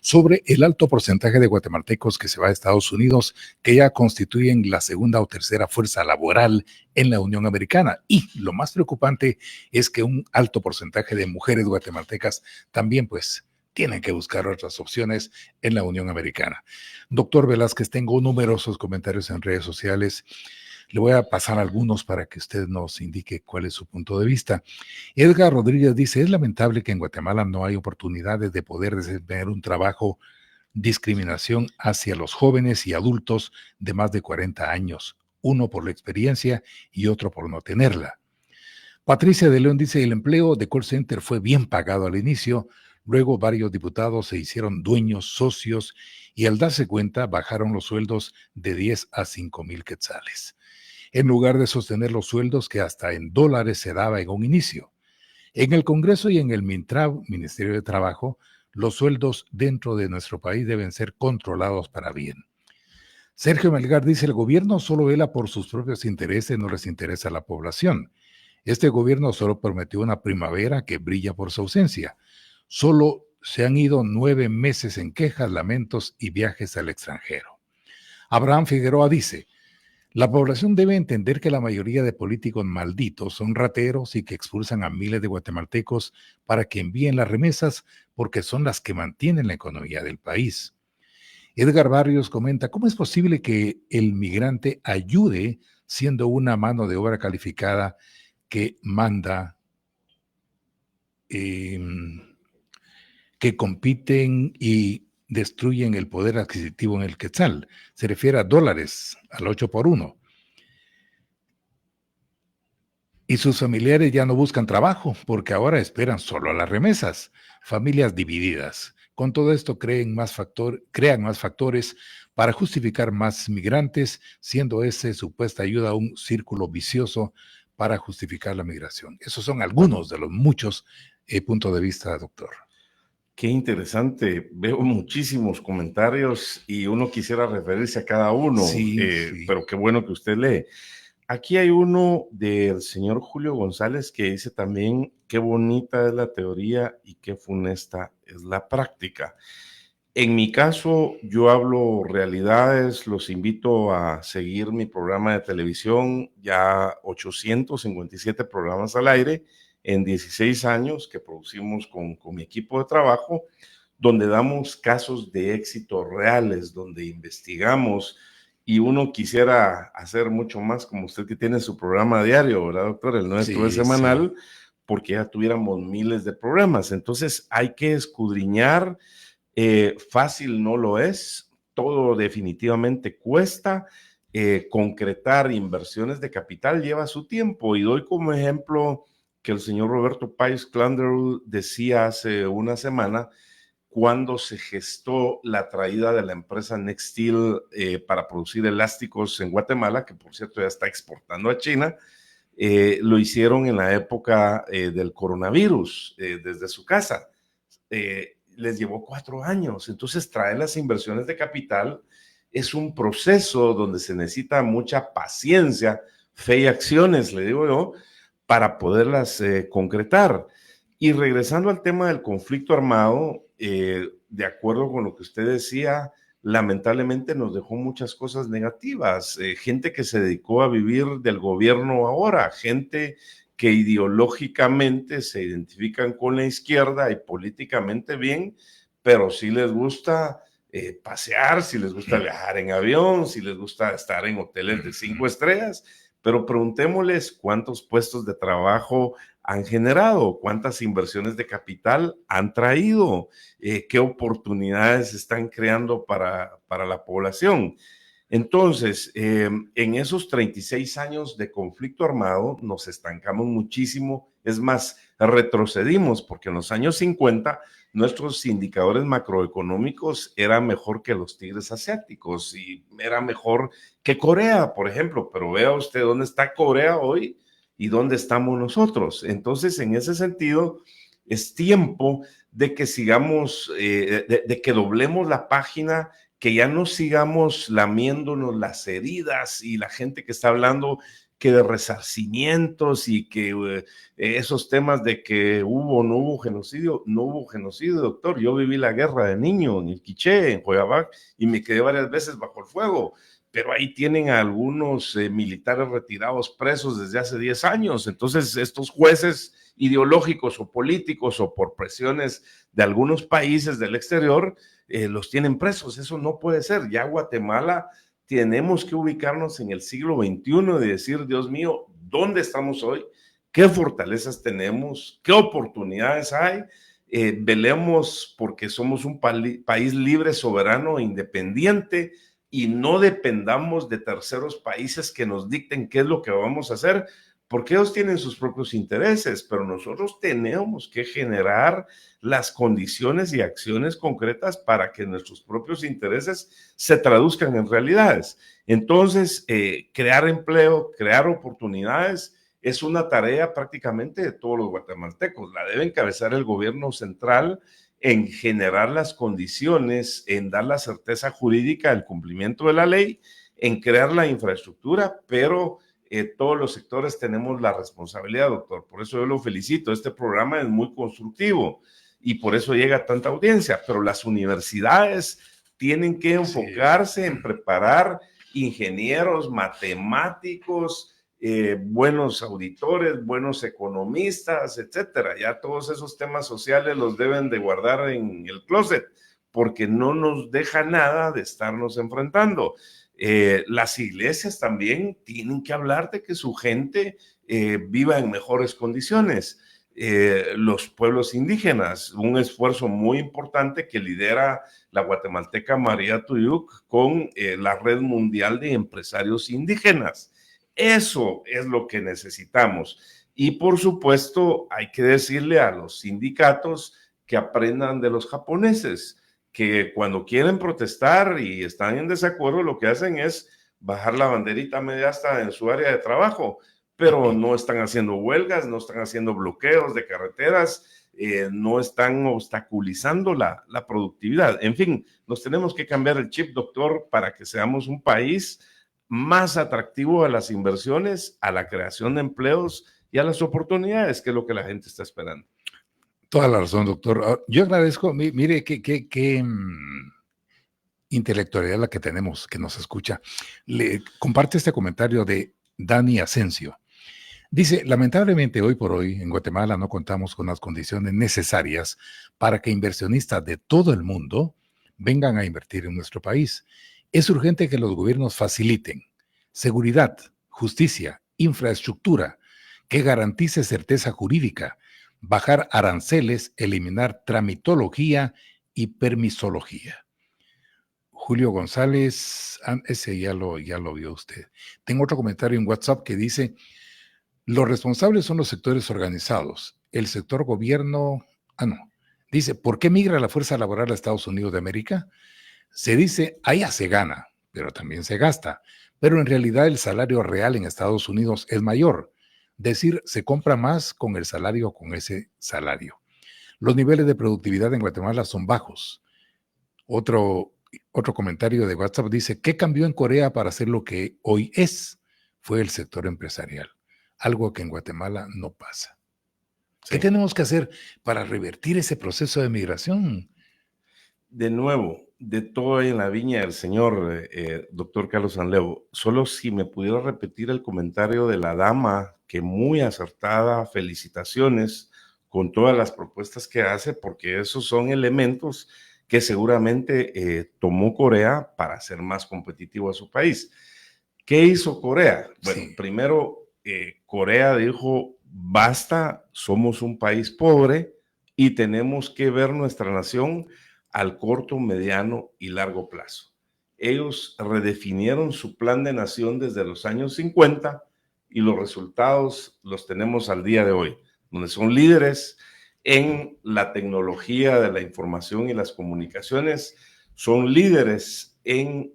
sobre el alto porcentaje de guatemaltecos que se va a Estados Unidos, que ya constituyen la segunda o tercera fuerza laboral en la Unión Americana. Y lo más preocupante es que un alto porcentaje de mujeres guatemaltecas también, pues, tienen que buscar otras opciones en la Unión Americana. Doctor Velázquez, tengo numerosos comentarios en redes sociales. Le voy a pasar algunos para que usted nos indique cuál es su punto de vista. Edgar Rodríguez dice, es lamentable que en Guatemala no hay oportunidades de poder desempeñar un trabajo, discriminación hacia los jóvenes y adultos de más de 40 años, uno por la experiencia y otro por no tenerla. Patricia de León dice, el empleo de call center fue bien pagado al inicio, luego varios diputados se hicieron dueños, socios, y al darse cuenta bajaron los sueldos de 10 a 5,000 quetzales, en lugar de sostener los sueldos que hasta en dólares se daba en un inicio. En el Congreso y en el MINTRAB, Ministerio de Trabajo, los sueldos dentro de nuestro país deben ser controlados para bien. Sergio Melgar dice, el gobierno solo vela por sus propios intereses, no les interesa a la población. Este gobierno solo prometió una primavera que brilla por su ausencia. Solo se han ido 9 meses en quejas, lamentos y viajes al extranjero. Abraham Figueroa dice: la población debe entender que la mayoría de políticos malditos son rateros y que expulsan a miles de guatemaltecos para que envíen las remesas porque son las que mantienen la economía del país. Edgar Barrios comenta: ¿cómo es posible que el migrante ayude siendo una mano de obra calificada que manda, eh, que compiten y destruyen el poder adquisitivo en el quetzal? Se refiere a dólares, al 8 por 1. Y sus familiares ya no buscan trabajo porque ahora esperan solo a las remesas. Familias divididas. Con todo esto crean más factores para justificar más migrantes, siendo esa supuesta ayuda un círculo vicioso para justificar la migración. Esos son algunos de los muchos puntos de vista, doctor. Qué interesante. Veo muchísimos comentarios y uno quisiera referirse a cada uno, Sí, sí. pero qué bueno que usted lee. Aquí hay uno del señor Julio González que dice también: qué bonita es la teoría y qué funesta es la práctica. En mi caso, yo hablo realidades, los invito a seguir mi programa de televisión, ya 857 programas al aire en 16 años que producimos con mi equipo de trabajo, donde damos casos de éxito reales, donde investigamos, y uno quisiera hacer mucho más como usted que tiene su programa diario, ¿verdad, doctor? El nuestro es Sí, sí. semanal, porque ya tuviéramos miles de programas. Entonces hay que escudriñar. Fácil no lo es, todo definitivamente cuesta. Concretar inversiones de capital lleva su tiempo, y doy como ejemplo que el señor Roberto Páez Clanderl decía hace una semana, cuando se gestó la traída de la empresa Nextil para producir elásticos en Guatemala, que por cierto ya está exportando a China. Lo hicieron en la época del coronavirus, desde su casa. Les llevó 4 años. Entonces, traer las inversiones de capital es un proceso donde se necesita mucha paciencia, fe y acciones, le digo yo, para poderlas concretar. Y regresando al tema del conflicto armado, de acuerdo con lo que usted decía, lamentablemente nos dejó muchas cosas negativas. Gente que se dedicó a vivir del gobierno ahora, gente que ideológicamente se identifican con la izquierda y políticamente bien, pero sí les gusta pasear, si les gusta viajar en avión, si les gusta estar en hoteles de 5 estrellas, pero preguntémosles cuántos puestos de trabajo han generado, cuántas inversiones de capital han traído, qué oportunidades están creando para la población. Entonces, en esos 36 años de conflicto armado nos estancamos muchísimo, es más, retrocedimos, porque en los años 50 nuestros indicadores macroeconómicos eran mejor que los tigres asiáticos y era mejor que Corea, por ejemplo, pero vea usted dónde está Corea hoy y dónde estamos nosotros. Entonces, en ese sentido, es tiempo de que sigamos, de que doblemos la página, que ya no sigamos lamiéndonos las heridas y la gente que está hablando que de resarcimientos y que esos temas de que hubo o no hubo genocidio. No hubo genocidio, doctor. Yo viví la guerra de niño en el Quiché, en Joyabac, y me quedé varias veces bajo el fuego, pero ahí tienen a algunos militares retirados presos desde hace 10 años. Entonces, estos jueces ideológicos o políticos o por presiones de algunos países del exterior, los tienen presos. Eso no puede ser. Ya Guatemala tenemos que ubicarnos en el siglo XXI y decir: Dios mío, ¿dónde estamos hoy? ¿Qué fortalezas tenemos? ¿Qué oportunidades hay? Velemos porque somos un país libre, soberano e independiente, y no dependamos de terceros países que nos dicten qué es lo que vamos a hacer, porque ellos tienen sus propios intereses, pero nosotros tenemos que generar las condiciones y acciones concretas para que nuestros propios intereses se traduzcan en realidades. Entonces, crear empleo, crear oportunidades, es una tarea prácticamente de todos los guatemaltecos. La debe encabezar el gobierno central en generar las condiciones, en dar la certeza jurídica del cumplimiento de la ley, en crear la infraestructura, pero todos los sectores tenemos la responsabilidad, doctor. Por eso yo lo felicito. Este programa es muy constructivo y por eso llega tanta audiencia, pero las universidades tienen que enfocarse en preparar ingenieros, matemáticos, buenos auditores, buenos economistas, etcétera. Ya todos esos temas sociales los deben de guardar en el closet, porque no nos deja nada de estarnos enfrentando. Las iglesias también tienen que hablar de que su gente viva en mejores condiciones. Los pueblos indígenas, un esfuerzo muy importante que lidera la guatemalteca María Tuyuk con la Red Mundial de Empresarios Indígenas. Eso es lo que necesitamos. Y por supuesto, hay que decirle a los sindicatos que aprendan de los japoneses, que cuando quieren protestar y están en desacuerdo, lo que hacen es bajar la banderita media hasta en su área de trabajo, pero no están haciendo huelgas, no están haciendo bloqueos de carreteras, no están obstaculizando la productividad. En fin, nos tenemos que cambiar el chip, doctor, para que seamos un país más atractivo a las inversiones, a la creación de empleos y a las oportunidades, que es lo que la gente está esperando. Toda la razón, doctor. Yo agradezco, mire qué intelectualidad la que tenemos, que nos escucha. Le comparte este comentario de Dani Asensio. Dice, lamentablemente hoy por hoy en Guatemala no contamos con las condiciones necesarias para que inversionistas de todo el mundo vengan a invertir en nuestro país. Es urgente que los gobiernos faciliten seguridad, justicia, infraestructura, que garantice certeza jurídica, bajar aranceles, eliminar tramitología y permisología. Julio González, ese ya lo vio usted. Tengo otro comentario en WhatsApp que dice, los responsables son los sectores organizados. El sector gobierno, dice, ¿por qué migra la fuerza laboral a Estados Unidos de América? Se dice, allá se gana, pero también se gasta. Pero en realidad el salario real en Estados Unidos es mayor. Decir, se compra más con el salario o con ese salario. Los niveles de productividad en Guatemala son bajos. Otro comentario de WhatsApp dice, ¿qué cambió en Corea para ser lo que hoy es? Fue el sector empresarial. Algo que en Guatemala no pasa. Sí. ¿Qué tenemos que hacer para revertir ese proceso de migración? De nuevo, de todo en la viña del señor, doctor Carlos Anlevo. Solo si me pudiera repetir el comentario de la dama, que muy acertada, felicitaciones con todas las propuestas que hace, porque esos son elementos que seguramente tomó Corea para hacer más competitivo a su país. ¿Qué hizo Corea? Bueno, sí. Primero, Corea dijo, basta, somos un país pobre y tenemos que ver nuestra nación al corto, mediano y largo plazo. Ellos redefinieron su plan de nación desde los años 50 y los resultados los tenemos al día de hoy, donde son líderes en la tecnología de la información y las comunicaciones, son líderes en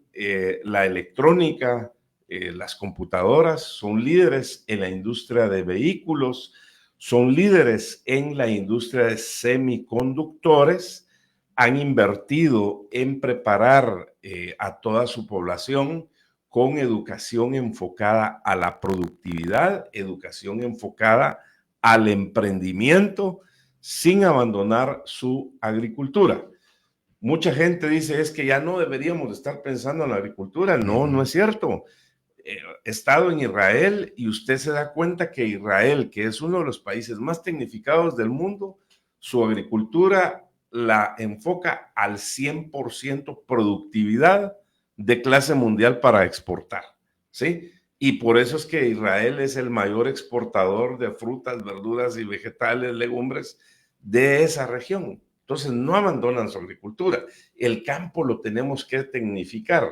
la electrónica, las computadoras, son líderes en la industria de vehículos, son líderes en la industria de semiconductores, han invertido en preparar a toda su población con educación enfocada a la productividad, educación enfocada al emprendimiento, sin abandonar su agricultura. Mucha gente dice, es que ya no deberíamos estar pensando en la agricultura. No, no es cierto. He estado en Israel y usted se da cuenta que Israel, que es uno de los países más tecnificados del mundo, su agricultura la enfoca al 100% productividad de clase mundial para exportar, ¿sí? Y por eso es que Israel es el mayor exportador de frutas, verduras y vegetales, legumbres de esa región. Entonces no abandonan su agricultura. El campo lo tenemos que tecnificar.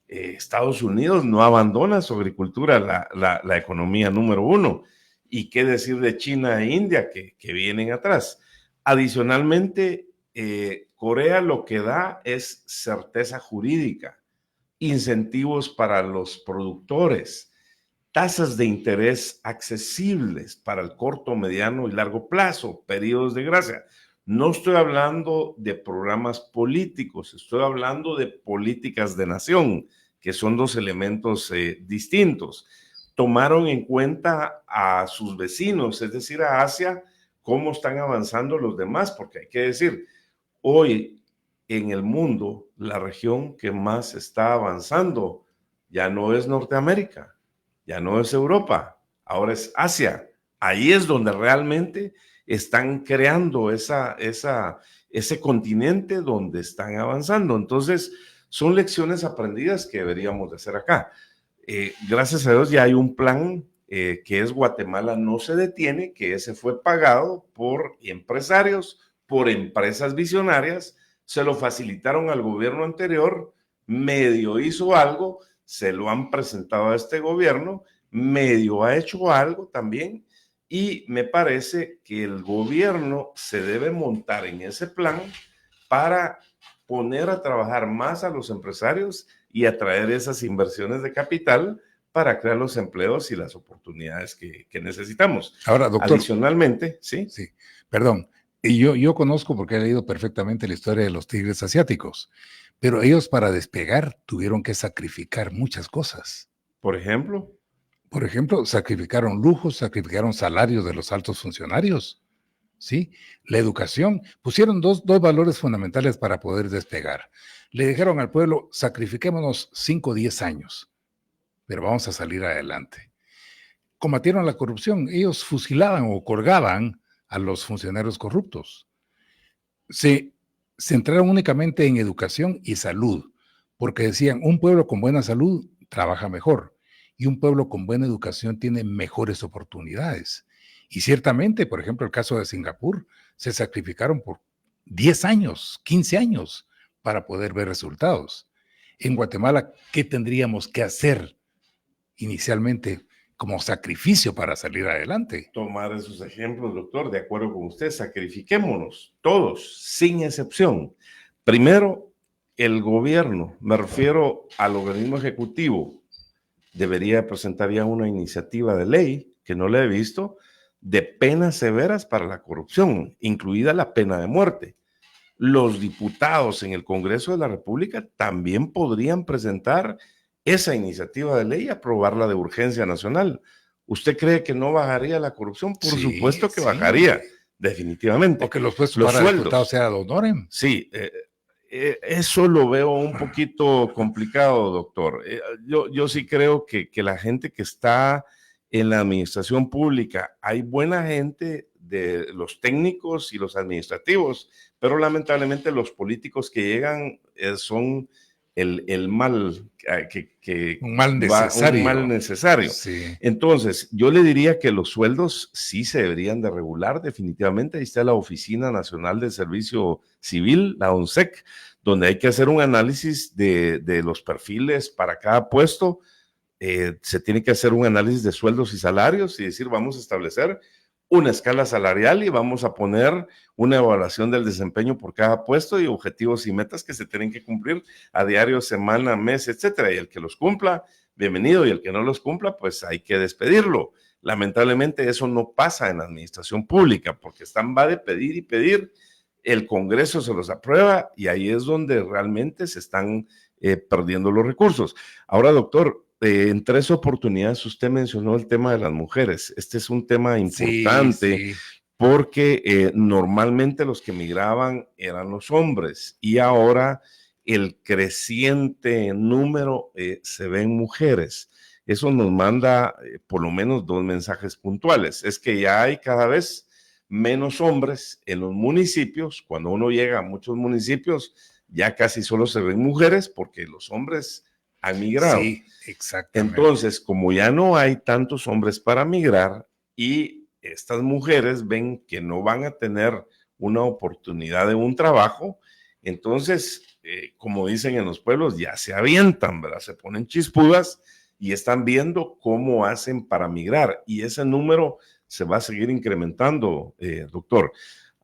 Estados Unidos no abandona su agricultura, la economía número uno. ¿Y qué decir de China e India que vienen atrás? Adicionalmente, Corea lo que da es certeza jurídica, incentivos para los productores, tasas de interés accesibles para el corto, mediano y largo plazo, periodos de gracia. No estoy hablando de programas políticos, estoy hablando de políticas de nación, que son dos elementos distintos. tomaron en cuenta a sus vecinos, es decir, a Asia, cómo están avanzando los demás, porque hay que decir, hoy en el mundo, la región que más está avanzando ya no es Norteamérica, ya no es Europa, ahora es Asia. Ahí es donde realmente están creando ese continente donde están avanzando. Entonces, son lecciones aprendidas que deberíamos de hacer acá. Gracias a Dios ya hay un plan que es Guatemala no se detiene, que ese fue pagado por empresarios, por empresas visionarias, se lo facilitaron al gobierno anterior, medio hizo algo, se lo han presentado a este gobierno, medio ha hecho algo también, y me parece que el gobierno se debe montar en ese plan para poner a trabajar más a los empresarios y atraer esas inversiones de capital para crear los empleos y las oportunidades que necesitamos. Ahora, doctor. Adicionalmente, ¿sí? Sí, perdón. Y yo conozco porque he leído perfectamente la historia de los tigres asiáticos, pero ellos para despegar tuvieron que sacrificar muchas cosas. Por ejemplo, sacrificaron lujos, sacrificaron salarios de los altos funcionarios, ¿sí? La educación, pusieron dos valores fundamentales para poder despegar. Le dijeron al pueblo, sacrifiquémonos 5 o 10 años, pero vamos a salir adelante. Combatieron la corrupción, ellos fusilaban o colgaban a los funcionarios corruptos. Se centraron únicamente en educación y salud, porque decían, un pueblo con buena salud trabaja mejor y un pueblo con buena educación tiene mejores oportunidades. Y ciertamente, por ejemplo, el caso de Singapur, se sacrificaron por 10 años, 15 años para poder ver resultados. En Guatemala, ¿qué tendríamos que hacer inicialmente como sacrificio para salir adelante? Tomar esos ejemplos, doctor, de acuerdo con usted, sacrifiquémonos, todos, sin excepción. Primero, el gobierno, me refiero al organismo ejecutivo, debería presentar ya una iniciativa de ley, que no la he visto, de penas severas para la corrupción, incluida la pena de muerte. Los diputados en el Congreso de la República también podrían presentar esa iniciativa de ley y aprobarla de urgencia nacional. ¿Usted cree que no bajaría la corrupción? Por supuesto que bajaría, definitivamente. Porque los puestos para diputados sea ad honorem. Sí, eso lo veo un poquito complicado, doctor. Yo sí creo que la gente que está en la administración pública, hay buena gente de los técnicos y los administrativos, pero lamentablemente los políticos que llegan son el mal un mal necesario. Un mal necesario. Sí. Entonces, yo le diría que los sueldos sí se deberían de regular definitivamente. Ahí está la Oficina Nacional de Servicio Civil, la ONSEC, donde hay que hacer un análisis de los perfiles para cada puesto. Se tiene que hacer un análisis de sueldos y salarios y decir, vamos a establecer una escala salarial y vamos a poner una evaluación del desempeño por cada puesto y objetivos y metas que se tienen que cumplir a diario, semana, mes, etcétera. Y el que los cumpla, bienvenido, y el que no los cumpla, pues hay que despedirlo. Lamentablemente eso no pasa en la administración pública porque va de pedir y pedir, el Congreso se los aprueba y ahí es donde realmente se están perdiendo los recursos. Ahora, doctor, en 3 oportunidades usted mencionó el tema de las mujeres. Este es un tema importante, sí. Porque normalmente los que migraban eran los hombres y ahora el creciente número se ven mujeres. Eso nos manda por lo menos 2 mensajes puntuales. Es que ya hay cada vez menos hombres en los municipios. Cuando uno llega a muchos municipios, ya casi solo se ven mujeres porque los hombres han migrado. Sí, exactamente. Entonces, como ya no hay tantos hombres para migrar y estas mujeres ven que no van a tener una oportunidad de un trabajo, entonces, como dicen en los pueblos, ya se avientan, ¿verdad? Se ponen chispudas y están viendo cómo hacen para migrar. Y ese número se va a seguir incrementando, doctor.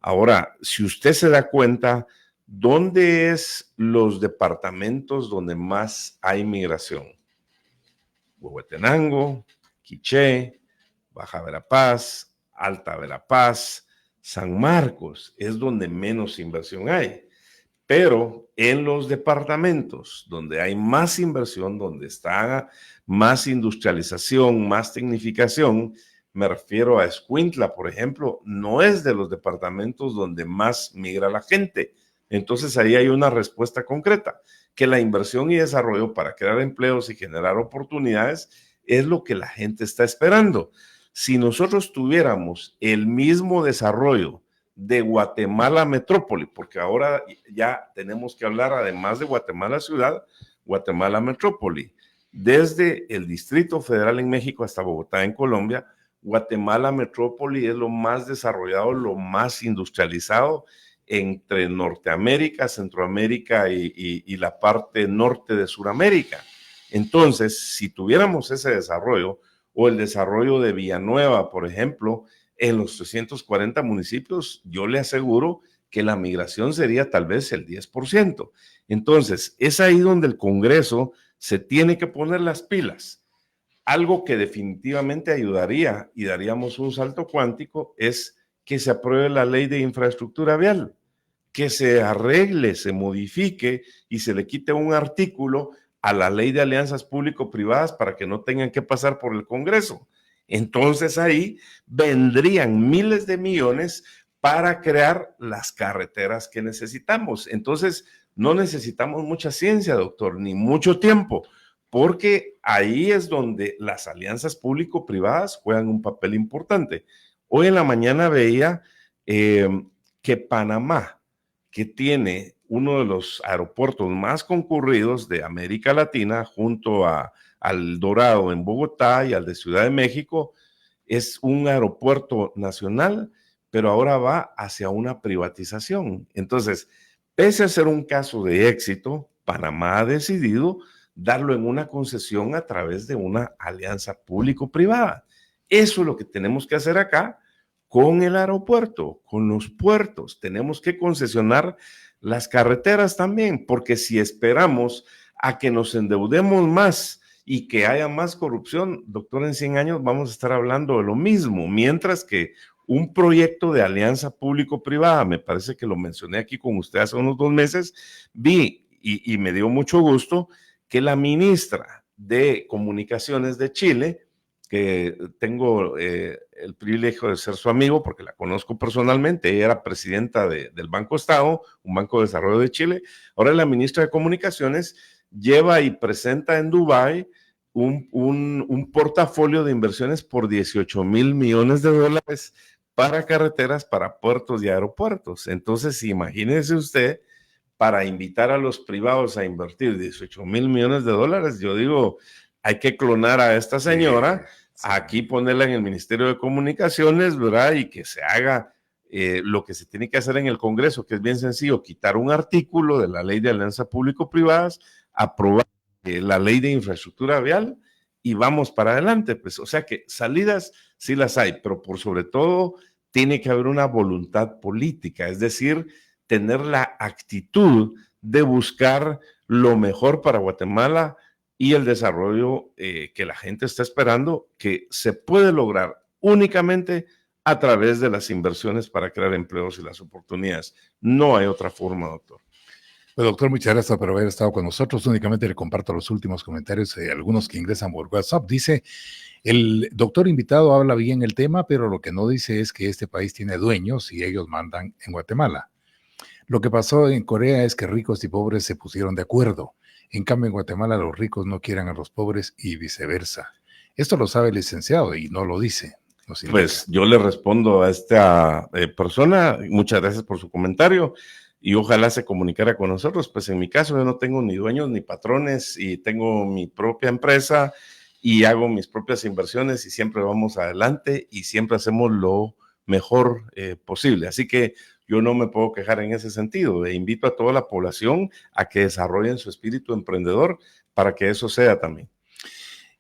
Ahora, si usted se da cuenta, ¿dónde es los departamentos donde más hay migración? Huehuetenango, Quiché, Baja Verapaz, Alta Verapaz, San Marcos, es donde menos inversión hay. Pero en los departamentos donde hay más inversión, donde está más industrialización, más tecnificación, me refiero a Escuintla, por ejemplo, no es de los departamentos donde más migra la gente. Entonces ahí hay una respuesta concreta, que la inversión y desarrollo para crear empleos y generar oportunidades es lo que la gente está esperando. Si nosotros tuviéramos el mismo desarrollo de Guatemala Metrópoli, porque ahora ya tenemos que hablar, además de Guatemala Ciudad, Guatemala Metrópoli, desde el Distrito Federal en México hasta Bogotá en Colombia, Guatemala Metrópoli es lo más desarrollado, lo más industrializado entre Norteamérica, Centroamérica y la parte norte de Sudamérica. Entonces, si tuviéramos ese desarrollo, o el desarrollo de Villanueva, por ejemplo, en los 340 municipios, yo le aseguro que la migración sería tal vez el 10%. Entonces, es ahí donde el Congreso se tiene que poner las pilas. Algo que definitivamente ayudaría y daríamos un salto cuántico es que se apruebe la ley de infraestructura vial, que se arregle, se modifique y se le quite un artículo a la ley de alianzas público-privadas para que no tengan que pasar por el Congreso. Entonces ahí vendrían miles de millones para crear las carreteras que necesitamos. Entonces no necesitamos mucha ciencia, doctor, ni mucho tiempo, porque ahí es donde las alianzas público-privadas juegan un papel importante. Hoy en la mañana veía que Panamá, que tiene uno de los aeropuertos más concurridos de América Latina, junto al Dorado en Bogotá y al de Ciudad de México, es un aeropuerto nacional, pero ahora va hacia una privatización. Entonces, pese a ser un caso de éxito, Panamá ha decidido darlo en una concesión a través de una alianza público-privada. Eso es lo que tenemos que hacer acá con el aeropuerto, con los puertos. Tenemos que concesionar las carreteras también, porque si esperamos a que nos endeudemos más y que haya más corrupción, doctor, en 100 años vamos a estar hablando de lo mismo, mientras que un proyecto de alianza público-privada, me parece que lo mencioné aquí con usted hace unos 2 meses, vi y me dio mucho gusto que la ministra de Comunicaciones de Chile, que tengo el privilegio de ser su amigo porque la conozco personalmente, ella era presidenta del Banco Estado, un banco de desarrollo de Chile, ahora es la ministra de Comunicaciones, lleva y presenta en Dubái un portafolio de inversiones por 18 mil millones de dólares para carreteras, para puertos y aeropuertos. Entonces, imagínese usted, para invitar a los privados a invertir 18 mil millones de dólares, yo digo, hay que clonar a esta señora, aquí ponerla en el Ministerio de Comunicaciones, ¿verdad? Y que se haga lo que se tiene que hacer en el Congreso, que es bien sencillo, quitar un artículo de la ley de alianza público-privadas, aprobar la ley de infraestructura vial y vamos para adelante. Pues, o sea que salidas sí las hay, pero por sobre todo tiene que haber una voluntad política, es decir, tener la actitud de buscar lo mejor para Guatemala y el desarrollo que la gente está esperando, que se puede lograr únicamente a través de las inversiones para crear empleos y las oportunidades. No hay otra forma, doctor. Pues, doctor, muchas gracias por haber estado con nosotros. Únicamente le comparto los últimos comentarios, algunos que ingresan por WhatsApp. Dice, el doctor invitado habla bien el tema, pero lo que no dice es que este país tiene dueños y ellos mandan en Guatemala. Lo que pasó en Corea es que ricos y pobres se pusieron de acuerdo. En cambio, en Guatemala los ricos no quieren a los pobres y viceversa. Esto lo sabe el licenciado y no lo dice. Pues yo le respondo a esta persona, muchas gracias por su comentario y ojalá se comunicara con nosotros. Pues en mi caso yo no tengo ni dueños ni patrones y tengo mi propia empresa y hago mis propias inversiones y siempre vamos adelante y siempre hacemos lo mejor posible. Así que yo no me puedo quejar en ese sentido. E invito a toda la población a que desarrollen su espíritu emprendedor para que eso sea también.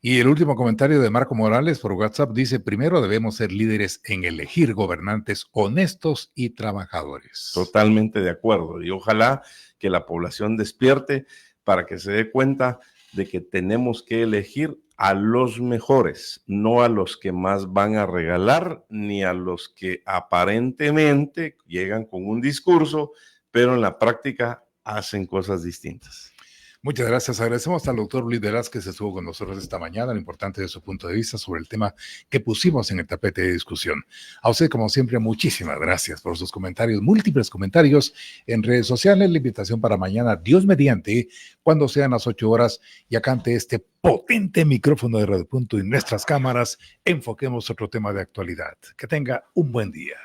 Y el último comentario de Marco Morales por WhatsApp dice, primero debemos ser líderes en elegir gobernantes honestos y trabajadores. Totalmente de acuerdo. Y ojalá que la población despierte para que se dé cuenta de que tenemos que elegir a los mejores, no a los que más van a regalar, ni a los que aparentemente llegan con un discurso, pero en la práctica hacen cosas distintas. Muchas gracias. Agradecemos al doctor Luis Velázquez que estuvo con nosotros esta mañana, lo importante de su punto de vista sobre el tema que pusimos en el tapete de discusión. A usted, como siempre, muchísimas gracias por sus comentarios, múltiples comentarios en redes sociales. La invitación para mañana, Dios mediante, cuando sean las 8 horas y acá ante este potente micrófono de Radio Punto y nuestras cámaras, enfoquemos otro tema de actualidad. Que tenga un buen día.